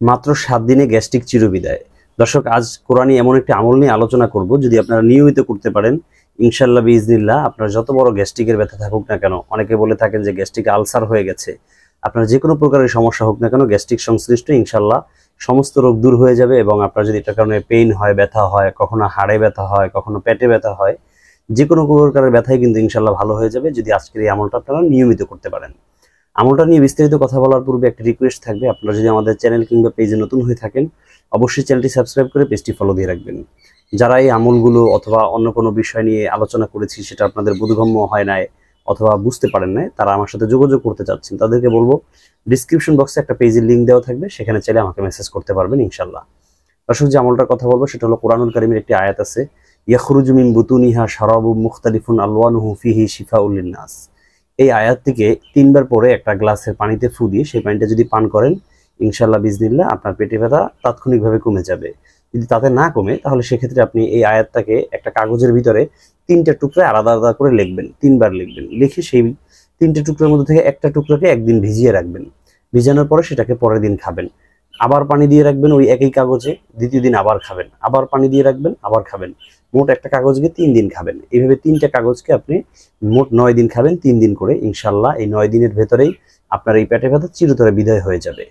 মাত্র 7 দিনে গ্যাস্ট্রিক চিরবিদায়। দর্শক, আজ কোরআনী এমন একটি আমল নিয়ে আলোচনা করব, যদি আপনারা নিয়মিত করতে পারেন ইনশাআল্লাহ বিইজনিল্লাহ আপনার যত বড় গ্যাস্ট্রিকের ব্যথা থাকুক না কেন, অনেকে বলে থাকেন যে গ্যাস্ট্রিক আলসার হয়ে গেছে, আপনার যে কোনো প্রকারের সমস্যা হোক না কেন গ্যাস্ট্রিক সংশ্লিষ্ট ইনশাআল্লাহ সমস্ত রোগ দূর হয়ে যাবে। এবং আপনার যদি এটার কারণে পেইন হয়, ব্যথা হয়, কখনো হাড়ে ব্যথা হয়, কখনো পেটে ব্যথা হয়, যে কোনো প্রকারের ব্যথাই কিন্তু ইনশাআল্লাহ ভালো হয়ে যাবে যদি আজকের এই আমলটা আপনারা নিয়মিত করতে পারেন। আমলটা নিয়ে বিস্তারিত কথা বলার পূর্বে একটা রিকোয়েস্ট থাকবে, আপনারা যদি আমাদের চ্যানেল কিংবা পেজে নতুন হয়ে থাকেন অবশ্যই চ্যানেলটি সাবস্ক্রাইব করে পেজটি ফলো দিয়ে রাখবেন। যারা এই আমলগুলো অথবা অন্য কোনো বিষয় নিয়ে আলোচনা করেছি সেটা আপনাদের বোধগম্য হয় নাই অথবা বুঝতে পারেন নাই, তারা আমার সাথে যোগাযোগ করতে চাচ্ছেন, তাদেরকে বলবো ডিসক্রিপশন বক্সে একটা পেজের লিঙ্ক দেওয়া থাকবে, সেখানে চাইলে আমাকে মেসেজ করতে পারবেন ইনশাল্লাহ। দর্শক, যে আমলটার কথা বলবো সেটা হলো কোরআনুল কারীমের একটি আয়াত আছে, ইয়াখরুজু মিন বুতুনিহা শারাবুম মুখতালিফুন আলওয়ানুহু ফিহি শিফাউল লিন্নাস। এই আয়াতটিকে 3 বার পরে একটা গ্লাসের পানিতে ফু দিয়ে সেই পানিটা যদি পান করেন ইনশাআল্লাহ বিজনিল্লাহ আপনার পেটে ব্যথা তাৎক্ষণিকভাবে কমে যাবে। যদি তাতে না কমে তাহলে সেক্ষেত্রে আপনি এই আয়াতটাকে একটা কাগজের ভিতরে 3টে টুকরায় আলাদা আলাদা করে লিখবেন, 3 বার লিখবেন। লিখে সেই 3টে টুকরার মধ্যে থেকে একটা টুকরাকে একদিন ভিজিয়ে রাখবেন, ভিজানোর পরে সেটাকে পরের দিন খাবেন। আবার পানি দিয়ে রাখবেন ওই একই কাগজে, দ্বিতীয় দিন আবার খাবেন, আবার পানি দিয়ে রাখবেন, আবার খাবেন। মোট একটা কাগজকে 3 দিন খাবেন। এইভাবে 3টে কাগজকে আপনি মোট 9 দিন খাবেন, 3 দিন করে। ইনশাআল্লাহ এই 9 দিনের ভেতরেই আপনার এই পেটে ব্যথা চিরতরে বিদায় হয়ে যাবে।